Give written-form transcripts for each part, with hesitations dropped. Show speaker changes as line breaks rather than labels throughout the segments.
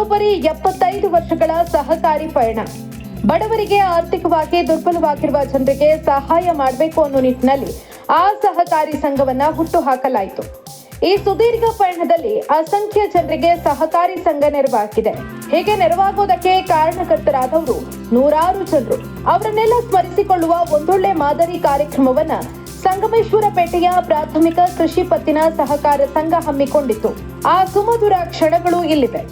ಬರೋಬ್ಬರಿ 75 ವರ್ಷಗಳ ಸಹಕಾರಿ ಪಯಣ. ಬಡವರಿಗೆ, ಆರ್ಥಿಕವಾಗಿ ದುರ್ಬಲವಾಗಿರುವ ಜನರಿಗೆ ಸಹಾಯ ಮಾಡಬೇಕು ಅನ್ನೋ ನಿಟ್ಟಿನಲ್ಲಿ ಆ ಸಹಕಾರಿ ಸಂಘವನ್ನ ಹುಟ್ಟುಹಾಕಲಾಯಿತು. ಈ ಸುದೀರ್ಘ ಪಯಣದಲ್ಲಿ ಅಸಂಖ್ಯ ಜನರಿಗೆ ಸಹಕಾರಿ ಸಂಘ ನೆರವಾಗಿದೆ. ಹೀಗೆ ನೆರವಾಗೋದಕ್ಕೆ ಕಾರಣಕರ್ತರಾದವರು ನೂರಾರು ಜನರು. ಅವರನ್ನೆಲ್ಲ ಸ್ಮರಿಸಿಕೊಳ್ಳುವ ಒಂದೊಳ್ಳೆ ಮಾದರಿ ಕಾರ್ಯಕ್ರಮವನ್ನ ಸಂಗಮೇಶ್ವರಪೇಟೆಯ ಪ್ರಾಥಮಿಕ ಕೃಷಿ ಪತ್ತಿನ ಸಹಕಾರ ಸಂಘ ಹಮ್ಮಿಕೊಂಡಿತ್ತು. ಆ ಸುಮಧುರ ಕ್ಷಣಗಳು ಇಲ್ಲಿವೆ.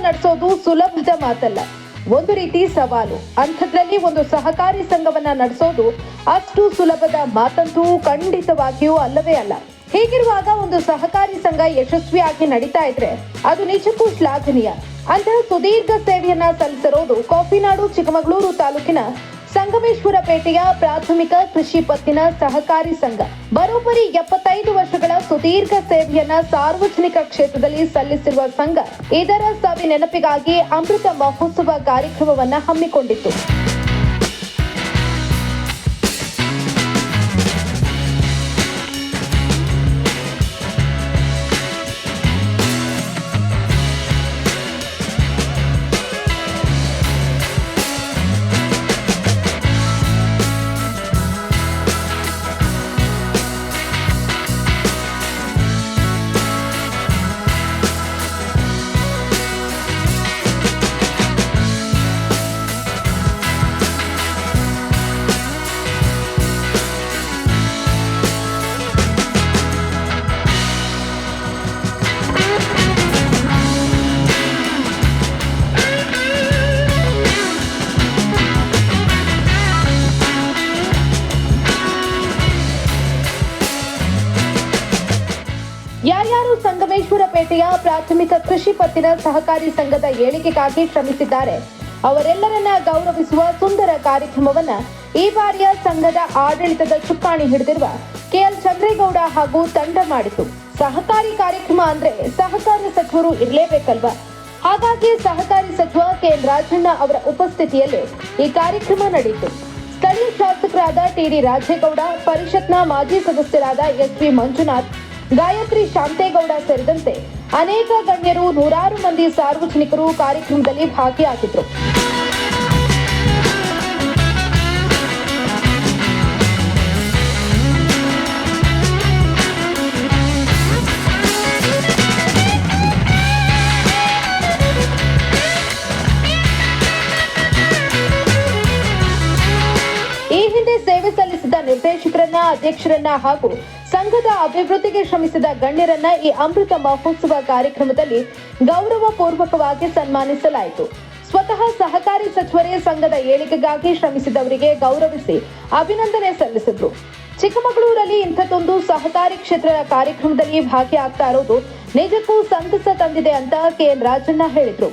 ನಡೆಸೋದು ಸುಲಭದ ಮಾತಲ್ಲ, ಒಂದು ರೀತಿ ಸವಾಲು. ಅಂಥದ್ರಲ್ಲಿ ಒಂದು ಸಹಕಾರಿ ಸಂಘವನ್ನ ನಡೆಸೋದು ಅಷ್ಟು ಸುಲಭದ ಮಾತಂತೂ ಖಂಡಿತವಾಗಿಯೂ ಅಲ್ಲವೇ ಅಲ್ಲ. ಹೀಗಿರುವಾಗ ಒಂದು ಸಹಕಾರಿ ಸಂಘ ಯಶಸ್ವಿಯಾಗಿ ನಡೀತಾ ಇದ್ರೆ ಅದು ನಿಜಕ್ಕೂ ಶ್ಲಾಘನೀಯ. ಅಂತಹ ಸುದೀರ್ಘ ಸೇವೆಯನ್ನ ಸಲ್ಲಿಸಿರೋದು ಕಾಫಿನಾಡು ಚಿಕ್ಕಮಗಳೂರು ತಾಲೂಕಿನ ಸಂಗಮೇಶ್ವರಪೇಟೆಯ ಪ್ರಾಥಮಿಕ ಕೃಷಿ ಪತ್ತಿನ ಸಹಕಾರಿ ಸಂಘ. ಬರೋಬ್ಬರಿ 75 ವರ್ಷಗಳ ಸುದೀರ್ಘ ಸೇವೆಯನ್ನ ಸಾರ್ವಜನಿಕ ಕ್ಷೇತ್ರದಲ್ಲಿ ಸಲ್ಲಿಸಿರುವ ಸಂಘ ಇದರ ಸವಿ ನೆನಪಿಗಾಗಿ ಅಮೃತ ಮಹೋತ್ಸವ ಕಾರ್ಯಕ್ರಮವನ್ನ ಹಮ್ಮಿಕೊಂಡಿತ್ತು. ಯಾರ್ಯಾರು ಸಂಗಮೇಶ್ವರಪೇಟೆಯ ಪ್ರಾಥಮಿಕ ಕೃಷಿ ಪತ್ತಿನ ಸಹಕಾರಿ ಸಂಘದ ಏಳಿಗೆಗಾಗಿ ಶ್ರಮಿಸಿದ್ದಾರೆ ಅವರೆಲ್ಲರನ್ನ ಗೌರವಿಸುವ ಸುಂದರ ಕಾರ್ಯಕ್ರಮವನ್ನ ಈ ಬಾರಿಯ ಸಂಘದ ಆಡಳಿತದ ಚುಕ್ಕಾಣಿ ಹಿಡಿದಿರುವ ಕೆಎಲ್ ಚಂದ್ರೇಗೌಡ ಹಾಗೂ ತಂಡ ಮಾಡಿತು. ಸಹಕಾರಿ ಕಾರ್ಯಕ್ರಮ ಅಂದ್ರೆ ಸಹಕಾರ ಸಚಿವರು ಇರಲೇಬೇಕಲ್ವಾ? ಹಾಗಾಗಿ ಸಹಕಾರಿ ಸಚಿವ ಕೆಎನ್ ರಾಜಣ್ಣ ಅವರ ಉಪಸ್ಥಿತಿಯಲ್ಲಿ ಈ ಕಾರ್ಯಕ್ರಮ ನಡೆಯಿತು. ಸ್ಥಳೀಯ ಶಾಸಕರಾದ ಟಿಡಿ ರಾಜೇಗೌಡ, ಪರಿಷತ್ನ ಮಾಜಿ ಸದಸ್ಯರಾದ ಎಸ್ವಿ ಮಂಜುನಾಥ್, ಗಾಯತ್ರಿ ಶಾಂತೇಗೌಡ ಸೇರಿದಂತೆ ಅನೇಕ ಗಣ್ಯರು, ನೂರಾರು ಮಂದಿ ಸಾರ್ವಜನಿಕರು ಕಾರ್ಯಕ್ರಮದಲ್ಲಿ ಭಾಗಿಯಾಗಿದ್ದರು. ಈ ಹಿಂದೆ ಸೇವೆ ಸಲ್ಲಿಸಿದ ನಿರ್ದೇಶಕರನ್ನ, ಅಧ್ಯಕ್ಷರನ್ನ ಹಾಗೂ ಸಂಘದ ಅಭಿವೃದ್ಧಿಗೆ ಶ್ರಮಿಸಿದ ಗಣ್ಯರನ್ನ ಈ ಅಮೃತ ಮಹೋತ್ಸವ ಕಾರ್ಯಕ್ರಮದಲ್ಲಿ ಗೌರವ ಪೂರ್ವಕವಾಗಿ ಸನ್ಮಾನಿಸಲಾಯಿತು. ಸ್ವತಃ ಸಹಕಾರಿ ಸಚಿವರೇ ಸಂಘದ ಏಳಿಗೆಗಾಗಿ ಶ್ರಮಿಸಿದವರಿಗೆ ಗೌರವಿಸಿ ಅಭಿನಂದನೆ ಸಲ್ಲಿಸಿದ್ರು. ಚಿಕ್ಕಮಗಳೂರಲ್ಲಿ ಇಂಥದ್ದೊಂದು ಸಹಕಾರಿ ಕ್ಷೇತ್ರದ ಕಾರ್ಯಕ್ರಮದಲ್ಲಿ ಭಾಗಿಯಾಗ್ತಾ ಇರೋದು ನಿಜಕ್ಕೂ ಸಂತಸ ತಂದಿದೆ ಅಂತ ಕೆಎನ್ ರಾಜಣ್ಣ ಹೇಳಿದ್ರು.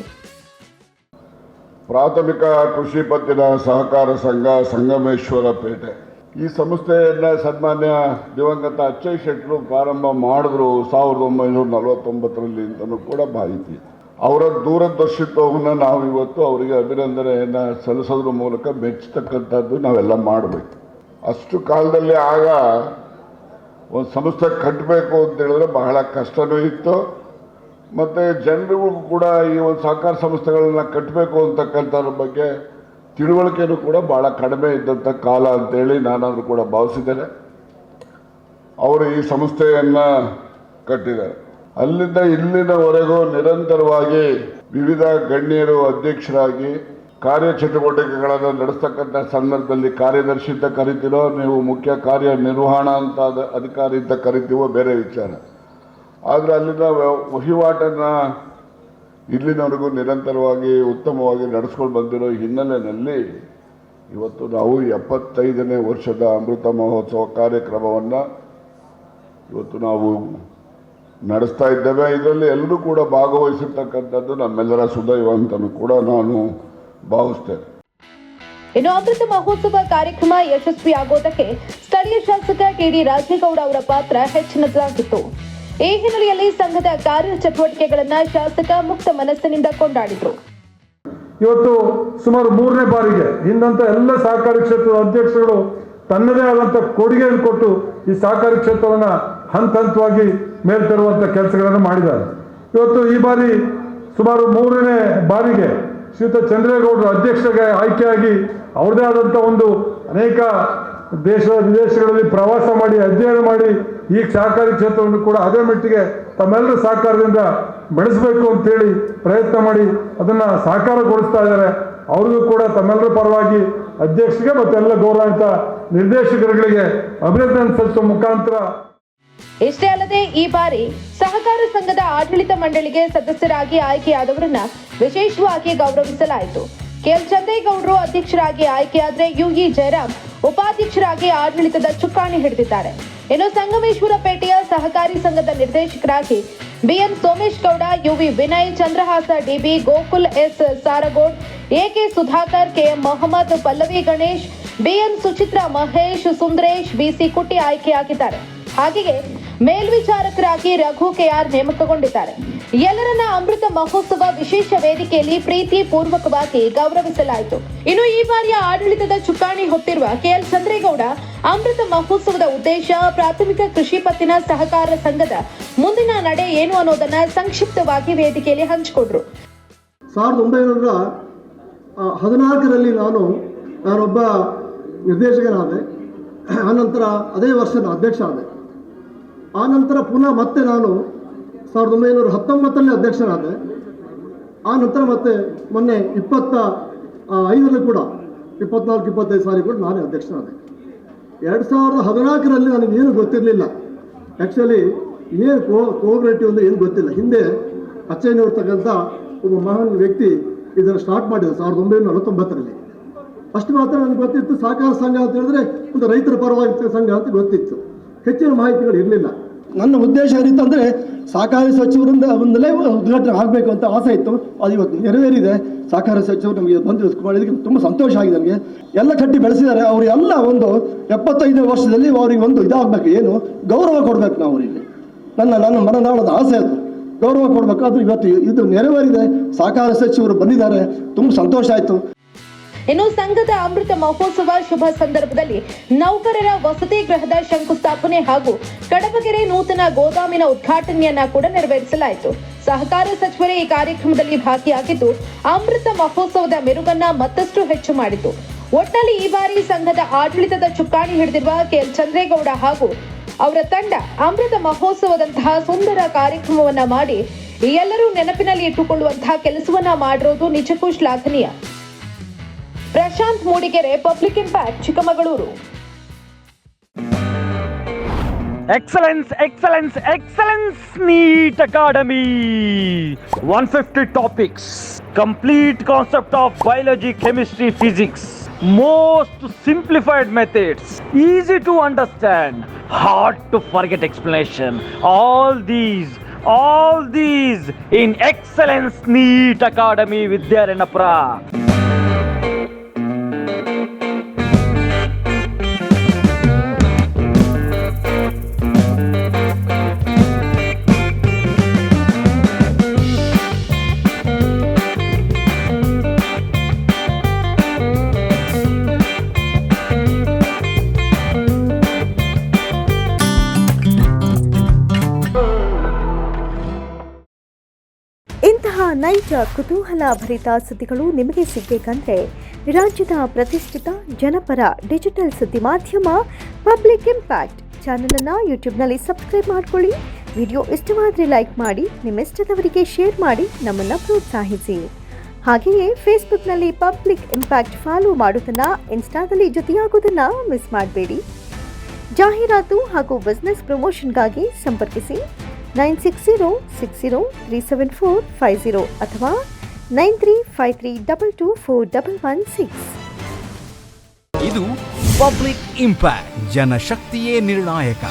ಪ್ರಾಥಮಿಕ ಕೃಷಿ ಪತ್ತಿನ ಸಹಕಾರ ಸಂಘ ಸಂಗಮೇಶ್ವರಪೇಟೆ ಈ ಸಂಸ್ಥೆಯನ್ನ ಸನ್ಮಾನ್ಯ ದಿವಂಗತ ಅಚ್ಚಯ್ ಶೆಟ್ಟರು ಪ್ರಾರಂಭ ಮಾಡಿದ್ರು 1949ರಲ್ಲಿ ಅಂತಲೂ ಕೂಡ ಮಾಹಿತಿ. ಅವರ ದೂರದರ್ಶಿತ್ವವನ್ನು ನಾವು ಇವತ್ತು ಅವರಿಗೆ ಅಭಿನಂದನೆಯನ್ನು ಸಲ್ಲಿಸೋದ್ರ ಮೂಲಕ ಮೆಚ್ಚತಕ್ಕಂಥದ್ದು ನಾವೆಲ್ಲ ಮಾಡಬೇಕು. ಅಷ್ಟು ಕಾಲದಲ್ಲಿ ಆಗ ಒಂದು ಸಂಸ್ಥೆ ಕಟ್ಟಬೇಕು ಅಂತ ಹೇಳಿದ್ರೆ ಬಹಳ ಕಷ್ಟನೂ ಇತ್ತು. ಮತ್ತು ಜನರಿಗೂ ಕೂಡ ಈ ಒಂದು ಸಹಕಾರ ಸಂಸ್ಥೆಗಳನ್ನ ಕಟ್ಟಬೇಕು ಅಂತಕ್ಕಂಥದ್ರ ಬಗ್ಗೆ ತಿಳುವಳಿಕೆನೂ ಕೂಡ ಭಾಳ ಕಡಿಮೆ ಇದ್ದಂಥ ಕಾಲ ಅಂತೇಳಿ ನಾನಾದರೂ ಕೂಡ ಭಾವಿಸಿದ್ದೇನೆ. ಅವರು ಈ ಸಂಸ್ಥೆಯನ್ನು ಕಟ್ಟಿದ್ದಾರೆ. ಅಲ್ಲಿಂದ ಇಲ್ಲಿನವರೆಗೂ ನಿರಂತರವಾಗಿ ವಿವಿಧ ಗಣ್ಯರು ಅಧ್ಯಕ್ಷರಾಗಿ ಕಾರ್ಯಚಟುವಟಿಕೆಗಳನ್ನು ನಡೆಸ್ತಕ್ಕಂಥ ಸಂದರ್ಭದಲ್ಲಿ ಕಾರ್ಯದರ್ಶಿ ಅಂತ ಕರಿತೀರೋ, ನೀವು ಮುಖ್ಯ ಕಾರ್ಯನಿರ್ವಹಣಾ ಅಂತ ಅಧಿಕಾರಿ ಅಂತ ಕರಿತೀವೋ ಬೇರೆ ವಿಚಾರ. ಆದರೆ ಅಲ್ಲಿನ ವಹಿವಾಟನ್ನು ಇಲ್ಲಿನವರೆಗೂ ನಿರಂತರವಾಗಿ ಉತ್ತಮವಾಗಿ ನಡೆಸ್ಕೊಂಡು ಬಂದಿರೋ ಹಿನ್ನೆಲೆಯಲ್ಲಿ ಇವತ್ತು ನಾವು 75ನೇ ವರ್ಷದ ಅಮೃತ ಮಹೋತ್ಸವ ಕಾರ್ಯಕ್ರಮವನ್ನು ಇವತ್ತು ನಾವು ನಡೆಸ್ತಾ ಇದ್ದೇವೆ. ಇದರಲ್ಲಿ ಎಲ್ಲರೂ ಕೂಡ ಭಾಗವಹಿಸಿರ್ತಕ್ಕಂಥದ್ದು ನಮ್ಮೆಲ್ಲರ ಸುದೈವ ಅಂತಲೂ ಕೂಡ ನಾನು ಭಾವಿಸ್ತೇನೆ.
ಇನ್ನು ಅಮೃತ ಮಹೋತ್ಸವ ಕಾರ್ಯಕ್ರಮ ಯಶಸ್ವಿಯಾಗೋದಕ್ಕೆ ಸ್ಥಳೀಯ ಶಾಸಕ ಟಿಡಿ ರಾಜೇಗೌಡ ಅವರ ಪಾತ್ರ ಹೆಚ್ಚಿನದಾಗಿತ್ತು. ಈ ಹಿನ್ನೆಲೆಯಲ್ಲಿ ಸಂಘದ ಕಾರ್ಯಚಟುವಟಿಕೆಗಳನ್ನ ಶಾಸಕ ಮುಕ್ತ ಮನಸ್ಸಿನಿಂದ ಕೊಂಡಾಡಿದ್ರು.
ಇವತ್ತು ಸುಮಾರು 3ನೇ ಬಾರಿಗೆ ಹಿಂದಂತ ಎಲ್ಲ ಸಹಕಾರಿ ಕ್ಷೇತ್ರದ ಅಧ್ಯಕ್ಷರುಗಳು ತನ್ನದೇ ಆದಂಥ ಕೊಡುಗೆಯನ್ನು ಕೊಟ್ಟು ಈ ಸಹಕಾರಿ ಕ್ಷೇತ್ರವನ್ನು ಹಂತವಾಗಿ ಮೇಲ್ತರುವಂಥ ಕೆಲಸಗಳನ್ನು ಮಾಡಿದ್ದಾರೆ. ಇವತ್ತು ಈ ಬಾರಿ ಸುಮಾರು 3ನೇ ಬಾರಿಗೆ ಶ್ರೀಯುತ ಚಂದ್ರೇಗೌಡರು ಅಧ್ಯಕ್ಷರಿಗೆ ಆಯ್ಕೆಯಾಗಿ ಅವ್ರದೇ ಆದಂಥ ಒಂದು ಅನೇಕ ದೇಶ ವಿದೇಶಗಳಲ್ಲಿ ಪ್ರವಾಸ ಮಾಡಿ ಅಧ್ಯಯನ ಮಾಡಿ ಈ ಸಹಕಾರಿ ಕ್ಷೇತ್ರವನ್ನು ಕೂಡ ಅದೇ ಮಟ್ಟಿಗೆ ತಮ್ಮೆಲ್ಲರ ಸಹಕಾರದಿಂದ ಬೆಳೆಸಬೇಕು ಅಂತೇಳಿ ಪ್ರಯತ್ನ ಮಾಡಿ ಅದನ್ನು ಸಾಕಾರಗೊಳಿಸ್ತಾ ಇದ್ದಾರೆ. ಅವ್ರಿಗೂ ಕೂಡ ತಮ್ಮೆಲ್ಲರ ಪರವಾಗಿ ಅಧ್ಯಕ್ಷರಿಗೆ ಮತ್ತು ಎಲ್ಲ ಗೌರವಾನ್ವಿತ ನಿರ್ದೇಶಕರುಗಳಿಗೆ ಅಭಿನಂದನೆ ಸಲ್ಲಿಸುವ ಮುಖಾಂತರ.
ಇಷ್ಟೇ ಅಲ್ಲದೆ ಈ ಬಾರಿ ಸಹಕಾರ ಸಂಘದ ಆಡಳಿತ ಮಂಡಳಿಗೆ ಸದಸ್ಯರಾಗಿ ಆಯ್ಕೆಯಾದವರನ್ನ ವಿಶೇಷವಾಗಿ ಗೌರವಿಸಲಾಯಿತು. ಕೆಎಲ್ ಚಂದ್ರೇಗೌಡರು ಅಧ್ಯಕ್ಷರಾಗಿ ಆಯ್ಕೆಯಾದರೆ ಯುಇ ಜಯರಾಮ್ ಉಪಾಧ್ಯಕ್ಷರಾಗಿ ಆಡಳಿತದ ಚುಕ್ಕಾಣಿ ಹಿಡಿದಿದ್ದಾರೆ. ಇನ್ನು ಸಂಗಮೇಶ್ವರ ಪೇಟೆಯ ಸಹಕಾರಿ ಸಂಘದ ನಿರ್ದೇಶಕರಾಗಿ BN Somesh Gowda, UV Vinay, Chandrahasa DB, Gokul S Saragod, AK Sudhakar, KM Mohammed, Pallavi Ganesh, BN Suchitra Mahesh, Sundaresh, BC Kutti ಆಯ್ಕೆಯಾಗಿದ್ದಾರೆ. ಹಾಗೆಯೇ ಮೇಲ್ವಿಚಾರಕರಾಗಿ ರಘು ಕೆಆರ್ ನೇಮಕಗೊಂಡಿದ್ದಾರೆ. ಎಲ್ಲರನ್ನ ಅಮೃತ ಮಹೋತ್ಸವ ವಿಶೇಷ ವೇದಿಕೆಯಲ್ಲಿ ಪ್ರೀತಿ ಪೂರ್ವಕವಾಗಿ ಗೌರವಿಸಲಾಯಿತು. ಇನ್ನು ಈ ಬಾರಿಯ ಆಡಳಿತದ ಚುಕ್ಕಾಣಿ ಹೊತ್ತಿರುವ ಕೆಎಲ್ ಚಂದ್ರೇಗೌಡ ಅಮೃತ ಮಹೋತ್ಸವದ ಉದ್ದೇಶ, ಪ್ರಾಥಮಿಕ ಕೃಷಿ ಪತ್ತಿನ ಸಹಕಾರ ಸಂಘದ ಮುಂದಿನ ನಡೆ ಏನು ಅನ್ನೋದನ್ನ ಸಂಕ್ಷಿಪ್ತವಾಗಿ ವೇದಿಕೆಯಲ್ಲಿ ಹಂಚಿಕೊಂಡ್ರು.
1914ರಲ್ಲಿ ನಾನೊಬ್ಬ ನಿರ್ದೇಶಕನಾದೆ. ಆನಂತರ ಅದೇ ವರ್ಷ ಅಧ್ಯಕ್ಷ ಆದೆ. ಆನಂತರ ಪುನಃ ಮತ್ತೆ ನಾನು 1919ರಲ್ಲಿ ಅಧ್ಯಕ್ಷನಾದೆ. ಆನಂತರ ಮತ್ತೆ ಮೊನ್ನೆ 25 ಕೂಡ 24-25 ಸಾರಿ ಕೂಡ ನಾನೇ ಅಧ್ಯಕ್ಷನಾದೆ. 2014ರಲ್ಲಿ ನನಗೇನು ಗೊತ್ತಿರಲಿಲ್ಲ. ಆ್ಯಕ್ಚುಲಿ ಏನು ಕೋಆಪರೇಟಿವ್ ಅಂದರೆ ಏನು ಗೊತ್ತಿಲ್ಲ. ಹಿಂದೆ ಅಚ್ಚಯ್ಯನವ್ರತಕ್ಕಂಥ ಒಬ್ಬ ಮಹಾನ್ ವ್ಯಕ್ತಿ ಇದನ್ನು ಸ್ಟಾರ್ಟ್ ಮಾಡಿದ್ರು 1949ರಲ್ಲಿ. ಅಷ್ಟು ಮಾತ್ರ ನನಗೆ ಗೊತ್ತಿತ್ತು. ಸಹಕಾರ ಸಂಘ ಅಂತ ಹೇಳಿದ್ರೆ ಒಂದು ರೈತರ ಪರವಾಗಿ ಸಂಘ ಅಂತ ಗೊತ್ತಿತ್ತು. ಹೆಚ್ಚಿನ ಮಾಹಿತಿಗಳು ಇರಲಿಲ್ಲ. ನನ್ನ ಉದ್ದೇಶ ಏನಿತ್ತಂದರೆ ಸಹಕಾರಿ ಸಚಿವರಿಂದ ಒಂದಲೇ ಉದ್ಘಾಟನೆ ಆಗಬೇಕು ಅಂತ ಆಸೆ ಇತ್ತು. ಅದು ಇವತ್ತು ನೆರವೇರಿದೆ. ಸಹಕಾರಿ ಸಚಿವರು ನಮಗೆ ಬಂದು ಮಾಡಿದ್ದಕ್ಕೆ ತುಂಬ ಸಂತೋಷ ಆಗಿದೆ. ನನಗೆ ಎಲ್ಲ ಕಟ್ಟಿ ಬೆಳೆಸಿದ್ದಾರೆ. ಅವರು ಎಲ್ಲ ಒಂದು 75ನೇ ವರ್ಷದಲ್ಲಿ ಅವರಿಗೆ ಒಂದು ಇದಾಗಬೇಕು, ಏನು ಗೌರವ ಕೊಡಬೇಕು. ನಾವು ಅವರಿಗೆ ನನ್ನ ಮನದಾಳದ ಆಸೆ ಅದು, ಗೌರವ ಕೊಡಬೇಕು. ಅದು ಇವತ್ತು ಇದು ನೆರವೇರಿದೆ. ಸಹಕಾರ ಸಚಿವರು ಬಂದಿದ್ದಾರೆ, ತುಂಬ ಸಂತೋಷ ಆಯಿತು.
ಇನ್ನು ಸಂಘದ ಅಮೃತ ಮಹೋತ್ಸವ ಶುಭ ಸಂದರ್ಭದಲ್ಲಿ ನೌಕರರ ವಸತಿ ಗೃಹದ ಶಂಕುಸ್ಥಾಪನೆ ಹಾಗೂ ಕಡಬಗೆರೆ ನೂತನ ಗೋದಾಮಿನ ಉದ್ಘಾಟನೆಯನ್ನ ಕೂಡ ನೆರವೇರಿಸಲಾಯಿತು. ಸಹಕಾರ ಸಚಿವರೇ ಈ ಕಾರ್ಯಕ್ರಮದಲ್ಲಿ ಭಾಗಿಯಾಗಿದ್ದು ಅಮೃತ ಮಹೋತ್ಸವದ ಮೆರುಗನ್ನ ಮತ್ತಷ್ಟು ಹೆಚ್ಚು ಮಾಡಿತು. ಒಟ್ಟಿನಲ್ಲಿ ಈ ಬಾರಿ ಸಂಘದ ಆಡಳಿತದ ಚುಕ್ಕಾಣಿ ಹಿಡಿದಿರುವ ಕೆಎಲ್ ಚಂದ್ರೇಗೌಡ ಹಾಗೂ ಅವರ ತಂಡ ಅಮೃತ ಮಹೋತ್ಸವದಂತಹ ಸುಂದರ ಕಾರ್ಯಕ್ರಮವನ್ನ ಮಾಡಿ ಎಲ್ಲರೂ ನೆನಪಿನಲ್ಲಿ ಇಟ್ಟುಕೊಳ್ಳುವಂತಹ ಕೆಲಸವನ್ನ ಮಾಡಿರೋದು ನಿಜಕ್ಕೂ ಶ್ಲಾಘನೀಯ. Prashanth Mudigere, public impact, Chikkamagaluru.
Excellence, excellence, excellence, NEET Academy. 150 topics, complete concept of biology, chemistry, physics, most simplified methods, easy to understand, hard to forget explanation. All these in Excellence NEET Academy Vidyaranapura.
ಇಂತಹ ನೈಜ ಕುತೂಹಲ ಭರಿತ ಸುದ್ದಿಗಳು ನಿಮಗೆ ಸಿಗಬೇಕಂದ್ರೆ ರಾಜ್ಯದ ಪ್ರತಿಷ್ಠಿತ ಜನಪರ digital ಸುದ್ದಿ ಮಾಧ್ಯಮ ಪಬ್ಲಿಕ್ ಇಂಪ್ಯಾಕ್ಟ್ ಚಾನಲನ್ನು ಯೂಟ್ಯೂಬ್ನಲ್ಲಿ ಸಬ್ಸ್ಕ್ರೈಬ್ ಮಾಡ್ಕೊಳ್ಳಿ. ವಿಡಿಯೋ ಇಷ್ಟವಾದರೆ ಲೈಕ್ ಮಾಡಿ, ನಿಮ್ಮಿಷ್ಟದವರಿಗೆ ಶೇರ್ ಮಾಡಿ ನಮ್ಮನ್ನು ಪ್ರೋತ್ಸಾಹಿಸಿ. ಹಾಗೆಯೇ ಫೇಸ್ಬುಕ್ನಲ್ಲಿ ಪಬ್ಲಿಕ್ ಇಂಪ್ಯಾಕ್ಟ್ ಫಾಲೋ ಮಾಡೋದನ್ನು, ಇನ್ಸ್ಟಾದಲ್ಲಿ ಜೊತೆಯಾಗೋದನ್ನು ಮಿಸ್ ಮಾಡಬೇಡಿ. ಜಾಹೀರಾತು ಹಾಗೂ ಬಿಸ್ನೆಸ್ ಪ್ರಮೋಷನ್ಗಾಗಿ ಸಂಪರ್ಕಿಸಿ 9606037450 ಅಥವಾ 9353224116.
ಇದು ಪಬ್ಲಿಕ್ ಇಂಪ್ಯಾಕ್ಟ್, ಜನಶಕ್ತಿಯೇ ನಿರ್ಣಾಯಕ.